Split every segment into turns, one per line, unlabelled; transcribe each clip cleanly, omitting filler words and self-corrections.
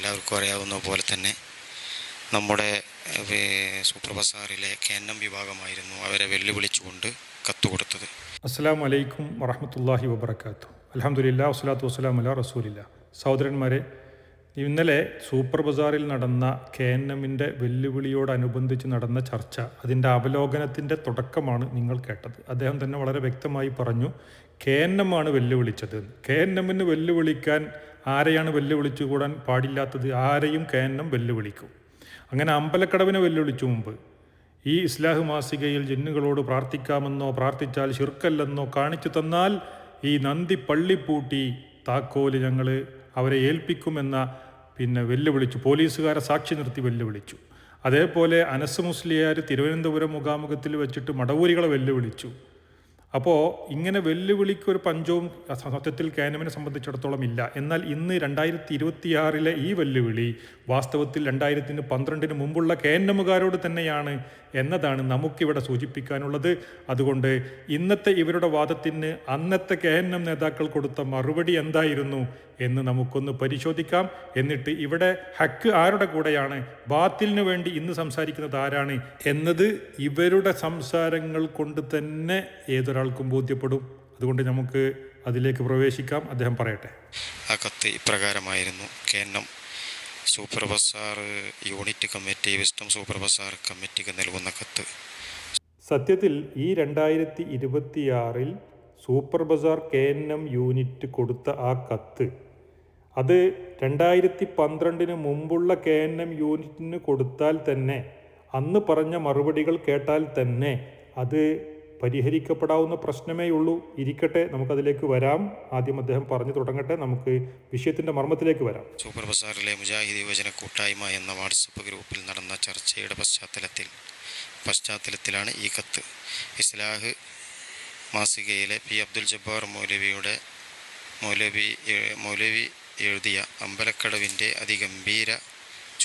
എല്ലാവർക്കും അറിയാവുന്ന പോലെ തന്നെ നമ്മുടെ സൂപ്പർ ബസാറിലെ KNM വിഭാഗമായിരുന്നു അവരെ വെല്ലുവിളിച്ചുകൊണ്ട് കത്ത് കൊടുത്തത്.
അസ്സലാമു അലൈക്കും വറഹ്മത്തുള്ളാഹി വബറകാതുഹു. അൽഹംദുലില്ലാഹി വസ്സലാത്തു വസ്സലാമു അലാ റസൂലില്ലാ. സഹോദരന്മാരെ, ഇന്നലെ സൂപ്പർ ബസാറിൽ നടന്ന KNMൻ്റെ വെല്ലുവിളിയോടനുബന്ധിച്ച് നടന്ന ചർച്ച, അതിൻ്റെ അവലോകനത്തിൻ്റെ തുടക്കമാണ് നിങ്ങൾ കേട്ടത്. അദ്ദേഹം തന്നെ വളരെ വ്യക്തമായി പറഞ്ഞു, KNM ആണ് വെല്ലുവിളിച്ചത്. KNMന് വെല്ലുവിളിക്കാൻ ആരെയാണ് വെല്ലുവിളിച്ചു കൂടാൻ പാടില്ലാത്തത്? ആരെയും KNM വെല്ലുവിളിക്കും. അങ്ങനെ അമ്പലക്കടവിനെ വെല്ലുവിളിച്ചു മുമ്പ്. ഈ ഇസ്ലാഹ് മാസികയിൽ ജിന്നുകളോട് പ്രാർത്ഥിക്കാമെന്നോ പ്രാർത്ഥിച്ചാൽ ശിർക്കല്ലെന്നോ കാണിച്ചു തന്നാൽ ഈ നന്ദി പള്ളിപ്പൂട്ടി താക്കോല് ഞങ്ങൾ അവരെ ഏൽപ്പിക്കുമെന്ന വെല്ലുവിളിച്ചു. പോലീസുകാരെ സാക്ഷി നിർത്തി വെല്ലുവിളിച്ചു. അതേപോലെ അനസ് മുസ്ലിയാർ തിരുവനന്തപുരം മുഖാമുഖത്തിൽ വെച്ചിട്ട് മടവൂരികളെ വെല്ലുവിളിച്ചു. അപ്പോൾ ഇങ്ങനെ വെല്ലുവിളിക്കൊരു പഞ്ചവും സത്യത്തിൽ KNMനെ സംബന്ധിച്ചിടത്തോളം ഇല്ല. എന്നാൽ ഇന്ന് 2026 ഈ വെല്ലുവിളി വാസ്തവത്തിൽ 2012 മുമ്പുള്ള KNMകാരോട് തന്നെയാണ് എന്നതാണ് നമുക്കിവിടെ സൂചിപ്പിക്കാനുള്ളത്. അതുകൊണ്ട് ഇന്നത്തെ ഇവരുടെ വാദത്തിന് അന്നത്തെ KNM നേതാക്കൾ കൊടുത്ത മറുപടി എന്തായിരുന്നു എന്ന് നമുക്കൊന്ന് പരിശോധിക്കാം. എന്നിട്ട് ഇവിടെ ഹക്ക് ആരുടെ കൂടെയാണ്, ബാത്തിലിനു വേണ്ടി ഇന്ന് സംസാരിക്കുന്നത് ആരാണ് എന്നത് ഇവരുടെ സംസാരങ്ങൾ കൊണ്ട് തന്നെ ഏതൊരാൾക്കും ബോധ്യപ്പെടും. അതുകൊണ്ട് നമുക്ക് അതിലേക്ക് പ്രവേശിക്കാം. അദ്ദേഹം പറയട്ടെ.
ആ കത്ത് ഇപ്രകാരമായിരുന്നു. KNM super Bazar unit committee, wisdom super Bazar കമ്മിറ്റിക്ക് നൽകുന്ന കത്ത്.
സത്യത്തിൽ ഈ 2026 സൂപ്പർ ബസാർ KNM യൂണിറ്റ് കൊടുത്ത ആ കത്ത്, അത് 2012 മുമ്പുള്ള KNM യൂണിറ്റിന് കൊടുത്താൽ തന്നെ, അന്ന് പറഞ്ഞ മറുപടികൾ കേട്ടാൽ തന്നെ അത് പരിഹരിക്കപ്പെടാവുന്ന പ്രശ്നമേ ഉള്ളൂ. ഇരിക്കട്ടെ, നമുക്കതിലേക്ക് വരാം. ആദ്യം അദ്ദേഹം പറഞ്ഞു തുടങ്ങട്ടെ, നമുക്ക് വിഷയത്തിൻ്റെ മർമ്മത്തിലേക്ക് വരാം.
സൂപ്പർ ബസാറിലെ മുജാഹിദ് യുവജന കൂട്ടായ്മ എന്ന വാട്സപ്പ് ഗ്രൂപ്പിൽ നടന്ന ചർച്ചയുടെ പശ്ചാത്തലത്തിലാണ് ഈ കത്ത്. ഇസ്ലാഹ് മാസികയിലെ P. അബ്ദുൽ ജബ്ബാർ മൗലവി എഴുതിയ അമ്പലക്കടവിൻ്റെ അതിഗംഭീര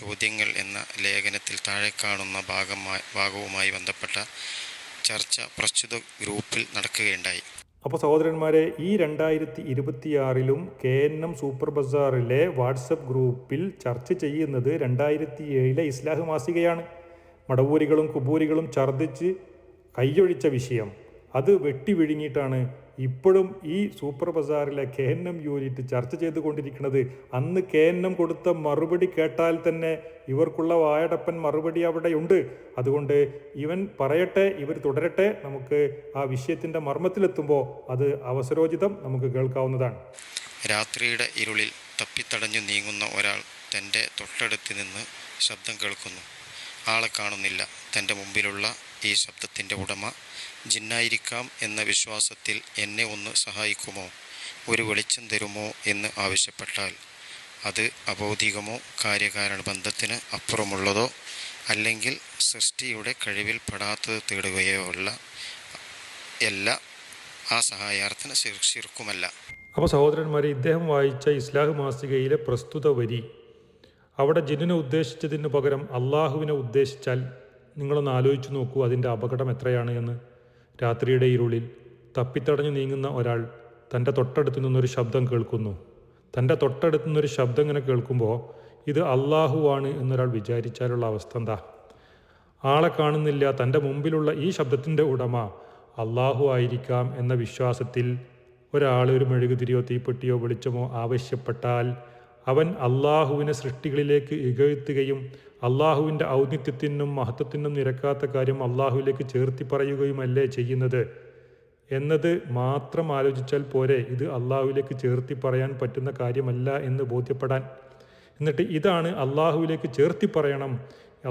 ചോദ്യങ്ങൾ എന്ന ലേഖനത്തിൽ താഴെ കാണുന്ന ഭാഗവുമായി ബന്ധപ്പെട്ട ചർച്ച പ്രസ്തുത ഗ്രൂപ്പിൽ നടക്കുകയുണ്ടായി.
അപ്പോൾ സഹോദരന്മാരെ, ഈ 2026 KNM സൂപ്പർ ബസാറിലെ വാട്സപ്പ് ഗ്രൂപ്പിൽ ചർച്ച ചെയ്യുന്നത് 2007 ഇസ്ലാഹ് മാസികയാണ്. മടവൂരികളും കുബൂരികളും ഛർദ്ദിച്ച് കൈയൊഴിച്ച വിഷയം അത് വെട്ടി വിഴുങ്ങിയിട്ടാണ് ഇപ്പോഴും ഈ സൂപ്പർ ബസാറിലെ KNM യൂണിറ്റ് ചർച്ച ചെയ്തുകൊണ്ടിരിക്കുന്നത്. അന്ന് KNM കൊടുത്ത മറുപടി കേട്ടാൽ തന്നെ ഇവർക്കുള്ള വായടപ്പൻ മറുപടി അവിടെയുണ്ട്. അതുകൊണ്ട് ഇവൻ പറയട്ടെ, ഇവർ തുടരട്ടെ. നമുക്ക് ആ വിഷയത്തിൻ്റെ മർമ്മത്തിലെത്തുമ്പോൾ അത് അവസരോചിതം നമുക്ക് കേൾക്കാവുന്നതാണ്.
രാത്രിയുടെ ഇരുളിൽ തപ്പിത്തടഞ്ഞു നീങ്ങുന്ന ഒരാൾ തൻ്റെ തൊട്ടടുത്ത് നിന്ന് ശബ്ദം കേൾക്കുന്നു. ആളെ കാണുന്നില്ല. തൻ്റെ മുമ്പിലുള്ള ഈ ശബ്ദത്തിൻ്റെ ഉടമ ജിന്നായിരിക്കാം എന്ന വിശ്വാസത്തിൽ എന്നെ ഒന്ന് സഹായിക്കുമോ, ഒരു വെളിച്ചം തരുമോ എന്ന് ആവശ്യപ്പെട്ടാൽ അത് അബൗദ്ധികമോ കാര്യകാരണ ബന്ധത്തിന് അപ്പുറമുള്ളതോ അല്ലെങ്കിൽ സൃഷ്ടിയുടെ കഴിവിൽ പെടാത്തത് തേടുകയോ ഉള്ള ആ സഹായാർത്ഥന ശിർക്കുമല്ല.
അപ്പോൾ സഹോദരന്മാരെ, ഇദ്ദേഹം വായിച്ച ഇസ്ലാഹ് മാസികയിലെ പ്രസ്തുത വരി അവിടെ ജിന്നിനെ ഉദ്ദേശിച്ചതിന് പകരം അള്ളാഹുവിനെ ഉദ്ദേശിച്ചാൽ നിങ്ങളൊന്ന് ആലോചിച്ച് നോക്കൂ, അതിൻ്റെ അപകടം എത്രയാണ് എന്ന്. രാത്രിയുടെ ഇരുളിൽ തപ്പിത്തടഞ്ഞു നീങ്ങുന്ന ഒരാൾ തൻ്റെ തൊട്ടടുത്ത് നിന്നൊരു ശബ്ദം കേൾക്കുന്നു. തൻ്റെ തൊട്ടടുത്ത് നിന്നൊരു ശബ്ദം ഇങ്ങനെ കേൾക്കുമ്പോൾ ഇത് അള്ളാഹുവാണ് എന്നൊരാൾ വിചാരിച്ചാലുള്ള അവസ്ഥ എന്താ? ആളെ കാണുന്നില്ല, തൻ്റെ മുമ്പിലുള്ള ഈ ശബ്ദത്തിൻ്റെ ഉടമ അള്ളാഹു ആയിരിക്കാം എന്ന വിശ്വാസത്തിൽ ഒരാൾ ഒരു മെഴുകുതിരിയോ തീപ്പെട്ടിയോ വെളിച്ചമോ ആവശ്യപ്പെട്ടാൽ അവൻ അള്ളാഹുവിനെ സൃഷ്ടികളിലേക്ക് ഇകഴ്ത്തുകയും അള്ളാഹുവിൻ്റെ ഔന്നിത്യത്തിനും മഹത്വത്തിനും നിരക്കാത്ത കാര്യം അള്ളാഹുവിലേക്ക് ചേർത്തി പറയുകയുമല്ലേ ചെയ്യുന്നത് എന്നത് മാത്രം ആലോചിച്ചാൽ പോരെ ഇത് അള്ളാഹുവിലേക്ക് ചേർത്തി പറയാൻ പറ്റുന്ന കാര്യമല്ല എന്ന് ബോധ്യപ്പെടാൻ. എന്നിട്ട് ഇതാണ് അള്ളാഹുവിലേക്ക് ചേർത്തി പറയണം,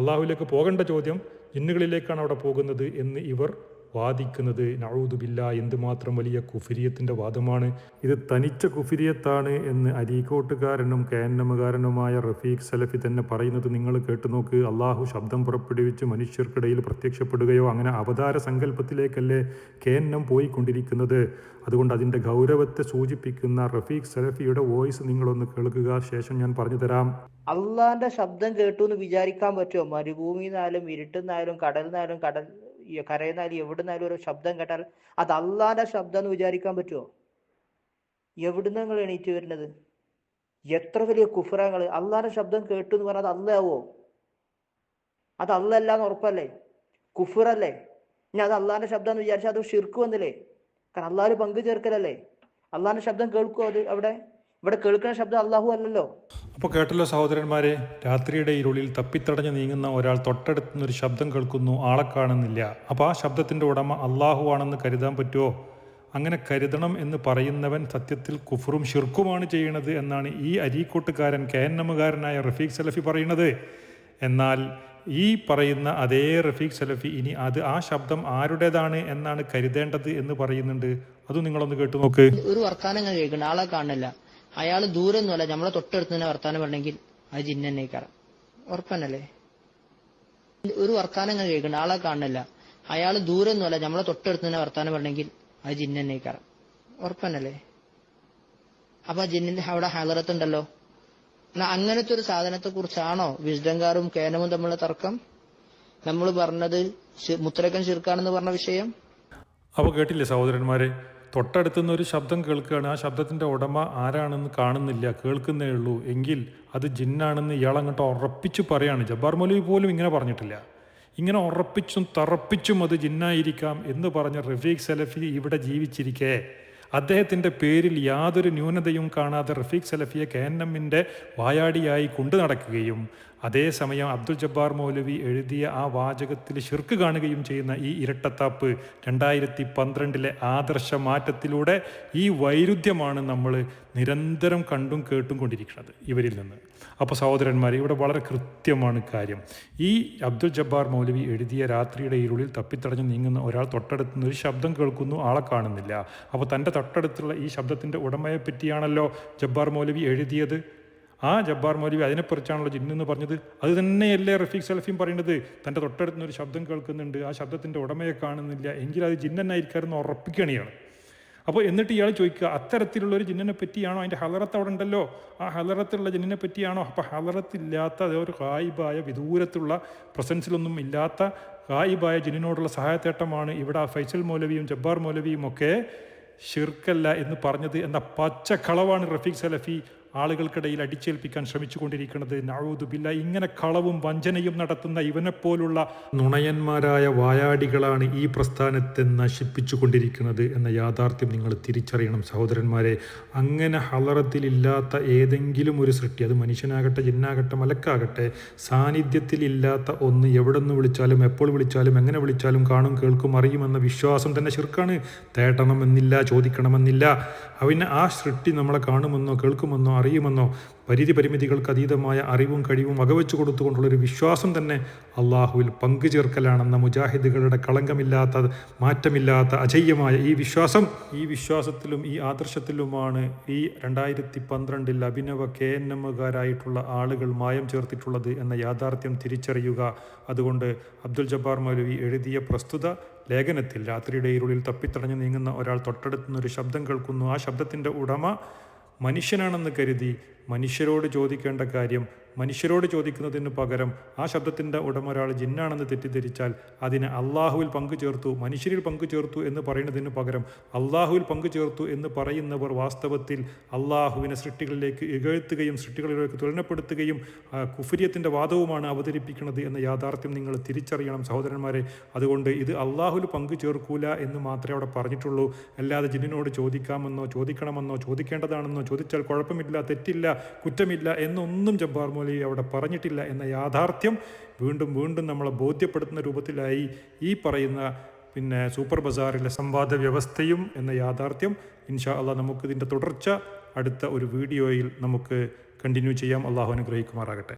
അള്ളാഹുവിലേക്ക് പോകേണ്ട ചോദ്യം ജിന്നുകളിലേക്കാണ് അവിടെ പോകുന്നത് എന്ന് ഇവർ വാദിക്കുന്നത്. നഊദു ബില്ലാഹ്, എന്തുമാത്രം വലിയ കുഫിരിയത്തിൻ്റെ വാദമാണ് ഇത്. തനിച്ച കുഫിരിയത്താണ് എന്ന് അരീക്കോട്ടുകാരനും KNMകാരനുമായ റഫീഖ് സലഫി തന്നെ പറയുന്നത് നിങ്ങൾ കേട്ടുനോക്ക്. അള്ളാഹു ശബ്ദം പുറപ്പെടുവിച്ച് മനുഷ്യർക്കിടയിൽ പ്രത്യക്ഷപ്പെടുകയോ അങ്ങനെ അവതാര സങ്കല്പത്തിലേക്കല്ലേ KNM പോയിക്കൊണ്ടിരിക്കുന്നത്. അതുകൊണ്ട് അതിൻ്റെ ഗൗരവത്തെ സൂചിപ്പിക്കുന്ന റഫീഖ് സലഫിയുടെ വോയിസ് നിങ്ങളൊന്ന് കേൾക്കുക, ശേഷം ഞാൻ പറഞ്ഞു തരാം.
അള്ളാന്റെ ശബ്ദം കേട്ടു എന്ന് വിചാരിക്കാൻ പറ്റുമോ? മരുഭൂമിന്നായാലും ഇരുട്ടുന്നായാലും കടലിനായാലും കരയുന്നാലും എവിടുന്നായാലും ഒരു ശബ്ദം കേട്ടാൽ അത് അള്ളാന്റെ ശബ്ദം എന്ന് വിചാരിക്കാൻ പറ്റുമോ? എവിടുന്ന് നിങ്ങൾ എണീറ്റ് വരുന്നത്? എത്ര വലിയ കുഫ്രങ്ങൾ! അള്ളാഹിന്റെ ശബ്ദം കേട്ടു എന്ന് പറഞ്ഞാൽ അത് അല്ലാവോ? അത് അല്ല എന്ന് ഉറപ്പല്ലേ? കുഫറല്ലേ? ഇനി അത് അള്ളാഹിന്റെ ശബ്ദം എന്ന് വിചാരിച്ചാൽ അത് ഷിർക്ക് വന്നില്ലേ? കാരണം അള്ളാഹ് പങ്കു ചേർക്കലല്ലേ? അള്ളാഹിന്റെ ശബ്ദം കേൾക്കുമോ? അത് ഇവിടെ കേൾക്കുന്ന ശബ്ദം അള്ളാഹു അല്ലല്ലോ.
അപ്പോൾ കേട്ടല്ലോ സഹോദരന്മാരെ, രാത്രിയുടെ ഇരുളിൽ തപ്പിത്തടഞ്ഞ് നീങ്ങുന്ന ഒരാൾ തൊട്ടടുത്തുനിന്നൊരു ശബ്ദം കേൾക്കുന്നു, ആളെ കാണുന്നില്ല. അപ്പോൾ ആ ശബ്ദത്തിൻ്റെ ഉടമ അള്ളാഹു ആണെന്ന് കരുതാൻ പറ്റുമോ? അങ്ങനെ കരുതണം എന്ന് പറയുന്നവൻ സത്യത്തിൽ കുഫറും ഷിർക്കുമാണ് ചെയ്യണത് എന്നാണ് ഈ അരീക്കോട്ടുകാരൻ KNM-കാരനായ റഫീഖ് സലഫി പറയുന്നത്. എന്നാൽ ഈ പറയുന്ന അതേ റഫീഖ് സലഫി ഇനി ആ ശബ്ദം ആരുടേതാണ് എന്നാണ് കരുതേണ്ടത് എന്ന് പറയുന്നുണ്ട്. അത് നിങ്ങളൊന്ന് കേട്ടു നോക്ക്.
ഒരു വർത്താനം കേൾക്കണ്ട, ആളെ കാണില്ല, അയാൾ ദൂരെ ഒന്നുമല്ല, നമ്മളെ തൊട്ടടുത്ത് തന്നെ വർത്താനം പറഞ്ഞെങ്കിൽ അത് ജിന്നേക്കാരം. ഉറപ്പന്നല്ലേ? ഒരു വർത്താനം കേൾക്കണ്ട, ആളെ കാണില്ല, അയാൾ ദൂരെ ഒന്നുമല്ല, നമ്മളെ തൊട്ടടുത്ത് തന്നെ വർത്താനം പറഞ്ഞെങ്കിൽ അത് ജിന്നേക്കാരം. ഉറപ്പന്നല്ലേ? അപ്പൊ ജിന്നിന്റെ അവിടെ ഹലറത്തുണ്ടല്ലോ. അങ്ങനത്തെ ഒരു സാധനത്തെ കുറിച്ചാണോ വിസ്ഡംകാരും KNM തമ്മിലുള്ള തർക്കം? നമ്മൾ പറഞ്ഞത് മുത്തലക്കൻ ശിർക്കാണെന്ന് പറഞ്ഞ വിഷയം.
അപ്പോൾ കേട്ടില്ലേ സഹോദരന്മാരെ, തൊട്ടടുത്തുനിന്ന് ഒരു ശബ്ദം കേൾക്കുകയാണ്, ആ ശബ്ദത്തിൻ്റെ ഉടമ ആരാണെന്ന് കാണുന്നില്ല, കേൾക്കുന്നേ ഉള്ളൂ, എങ്കിൽ അത് ജിന്നാണെന്ന് ഇയാളങ്ങോട്ട് ഉറപ്പിച്ചു പറയാണ്. ജബ്ബാർ മൗലവി പോലും ഇങ്ങനെ പറഞ്ഞിട്ടില്ല. ഇങ്ങനെ ഉറപ്പിച്ചും തറപ്പിച്ചും അത് ജിന്നായിരിക്കാം എന്ന് പറഞ്ഞ റഫീഖ് സലഫി ഇവിടെ ജീവിച്ചിരിക്കെ അദ്ദേഹത്തിൻ്റെ പേരിൽ യാതൊരു ന്യൂനതയും കാണാതെ റഫീഖ് സലഫിയെ KNM-ന്റെ വായാടിയായി കൊണ്ടു നടക്കുകയും അതേസമയം അബ്ദുൽ ജബ്ബാർ മൗലവി എഴുതിയ ആ വാചകത്തിൽ ശിർക്ക് കാണുകയും ചെയ്യുന്ന ഈ ഇരട്ടത്താപ്പ് 2012 ആദർശ മാറ്റത്തിലൂടെ ഈ വൈരുദ്ധ്യമാണ് നമ്മൾ നിരന്തരം കണ്ടും കേട്ടും കൊണ്ടിരിക്കുന്നത് ഇവരിൽ നിന്ന്. അപ്പോൾ സഹോദരന്മാരെ, ഇവിടെ വളരെ കൃത്യമാണ് കാര്യം. ഈ അബ്ദുൽ ജബ്ബാർ മൗലവി എഴുതിയ രാത്രിയുടെ ഇരുളിൽ തപ്പിത്തടഞ്ഞ് നീങ്ങുന്ന ഒരാൾ തൊട്ടടുത്തുനിന്ന് ഒരു ശബ്ദം കേൾക്കുന്നു, ആളെ കാണുന്നില്ല. അപ്പോൾ തൻ്റെ തൊട്ടടുത്തുള്ള ഈ ശബ്ദത്തിൻ്റെ ഉടമയെ പറ്റിയാണല്ലോ ജബ്ബാർ മൗലവി എഴുതിയത്. ആ ജബ്ബാർ മൗലവി അതിനെക്കുറിച്ചാണല്ലോ ജിന്നെന്ന് പറഞ്ഞത്. അത് തന്നെയല്ലേ റഫീഖ് സലഫിയും പറയുന്നത്? തൻ്റെ തൊട്ടടുത്തുനിന്നൊരു ശബ്ദം കേൾക്കുന്നുണ്ട്, ആ ശബ്ദത്തിൻ്റെ ഉടമയെ കാണുന്നില്ല, എങ്കിൽ അത് ജിന്നെന്നായിരിക്കാമെന്ന് ഉറപ്പിക്കുകയാണ്. അപ്പോൾ എന്നിട്ട് ഇയാൾ ചോദിക്കുക, അത്തരത്തിലുള്ളൊരു ജിന്നിനെ പറ്റിയാണോ? അതിൻ്റെ ഹലറത്ത് അവിടെ ഉണ്ടല്ലോ, ആ ഹലറത്തുള്ള ജിന്നിനെ പറ്റിയാണോ? അപ്പോൾ ഹലറത്തില്ലാത്ത ഒരു ഗായിബായ വിദൂരത്തുള്ള പ്രസൻസിലൊന്നും ഇല്ലാത്ത ഗായിബായ ജിന്നിനോടുള്ള സഹായത്തേട്ടമാണ് ഇവിടെ ഫൈസൽ മൗലവിയും ജബ്ബാർ മൗലവിയും ഒക്കെ ഷിർക്കല്ല എന്ന് പറഞ്ഞത് എന്ന പച്ചക്കളവാണ് റഫീഖ് സലഫി ആളുകൾക്കിടയിൽ അടിച്ചേൽപ്പിക്കാൻ ശ്രമിച്ചുകൊണ്ടിരിക്കുന്നത്. നഊദു ബില്ലാഹ്. ഇങ്ങനെ കളവും വഞ്ചനയും നടത്തുന്ന ഇവനെപ്പോലുള്ള നുണയന്മാരായ വായാടികളാണ് ഈ പ്രസ്ഥാനത്തെ നശിപ്പിച്ചു കൊണ്ടിരിക്കുന്നത് എന്ന യാഥാർത്ഥ്യം നിങ്ങൾ തിരിച്ചറിയണം സഹോദരന്മാരെ. അങ്ങനെ ഹലറത്തിലില്ലാത്ത ഏതെങ്കിലും ഒരു സൃഷ്ടി, അത് മനുഷ്യനാകട്ടെ ജിന്നാകട്ടെ മലക്കാകട്ടെ, സാന്നിധ്യത്തിലില്ലാത്ത ഒന്ന് എവിടെ നിന്ന് വിളിച്ചാലും എപ്പോൾ വിളിച്ചാലും എങ്ങനെ വിളിച്ചാലും കാണും കേൾക്കും അറിയുമെന്ന വിശ്വാസം തന്നെ ശിർക്കാണ്. തേടണമെന്നില്ല, ചോദിക്കണമെന്നില്ല. അവന് ആ സൃഷ്ടി നമ്മളെ കാണുമെന്നോ കേൾക്കുമെന്നോ അറിയുമെന്നോ പരിമിതികൾക്ക് അതീതമായ അറിവും കഴിവും വകവെച്ചു കൊടുത്തുകൊണ്ടുള്ളൊരു വിശ്വാസം തന്നെ അള്ളാഹുവിൽ പങ്കുചേർക്കലാണെന്ന മുജാഹിദുകളുടെ കളങ്കമില്ലാത്ത മാറ്റമില്ലാത്ത അജയ്യമായ ഈ വിശ്വാസത്തിലും ഈ ആദർശത്തിലുമാണ് ഈ 2012 അഭിനവ KNM-കാരായിട്ടുള്ള ആളുകൾ മായം ചേർത്തിട്ടുള്ളത് എന്ന യാഥാർത്ഥ്യം തിരിച്ചറിയുക. അതുകൊണ്ട് അബ്ദുൽ ജബ്ബാർ മൗലവി എഴുതിയ പ്രസ്തുത ലേഖനത്തിൽ രാത്രിയുടെ ഇരുളിൽ തപ്പിത്തടഞ്ഞു നീങ്ങുന്ന ഒരാൾ തൊട്ടടുത്തുനിന്നൊരു ശബ്ദം കേൾക്കുന്നു, ആ ശബ്ദത്തിൻ്റെ ഉടമ മനുഷ്യനാണെന്ന് കരുതി മനുഷ്യരോട് ചോദിക്കേണ്ട കാര്യം മനുഷ്യരോട് ചോദിക്കുന്നതിന് പകരം ആ ശബ്ദത്തിൻ്റെ ഉടമ ഒരാൾ ജിന്നാണെന്ന് തെറ്റിദ്ധരിച്ചാൽ അതിനെ അള്ളാഹുവിൽ പങ്കു ചേർത്തു, മനുഷ്യരിൽ പങ്കു ചേർത്തു എന്ന് പറയുന്നതിന് പകരം അള്ളാഹുവിൽ പങ്കു ചേർത്തു എന്ന് പറയുന്നവർ വാസ്തവത്തിൽ അള്ളാഹുവിനെ സൃഷ്ടികളിലേക്ക് ഇകഴ്ത്തുകയും സൃഷ്ടികളിലേക്ക് തുലനപ്പെടുത്തുകയും കുഫ്രിയത്തിൻ്റെ വാദവുമാണ് അവതരിപ്പിക്കുന്നത് എന്ന യാഥാർത്ഥ്യം നിങ്ങൾ തിരിച്ചറിയണം സഹോദരന്മാരെ. അതുകൊണ്ട് ഇത് അള്ളാഹുവിൽ പങ്കു ചേർക്കൂല എന്ന് മാത്രമേ അവിടെ പറഞ്ഞിട്ടുള്ളൂ. അല്ലാതെ ജിന്നിനോട് ചോദിക്കാമെന്നോ ചോദിക്കണമെന്നോ ചോദിക്കേണ്ടതാണെന്നോ ചോദിച്ചാൽ കുഴപ്പമില്ല, തെറ്റില്ല, കുറ്റമില്ല എന്നൊന്നും ജബ്ബാർ മൗലവി അവിടെ പറഞ്ഞിട്ടില്ല എന്ന യാഥാർത്ഥ്യം വീണ്ടും വീണ്ടും നമ്മളെ ബോധ്യപ്പെടുത്തുന്ന രൂപത്തിലായി ഈ പറയുന്ന സൂപ്പർ ബസാറിലെ സംവാദ വ്യവസ്ഥയും എന്ന യാഥാർത്ഥ്യം. ഇൻഷാ അള്ളാഹ് നമുക്കിതിൻ്റെ തുടർച്ച അടുത്ത ഒരു വീഡിയോയിൽ നമുക്ക് കണ്ടിന്യൂ ചെയ്യാം. അള്ളാഹു അനുഗ്രഹിക്കുമാറാകട്ടെ.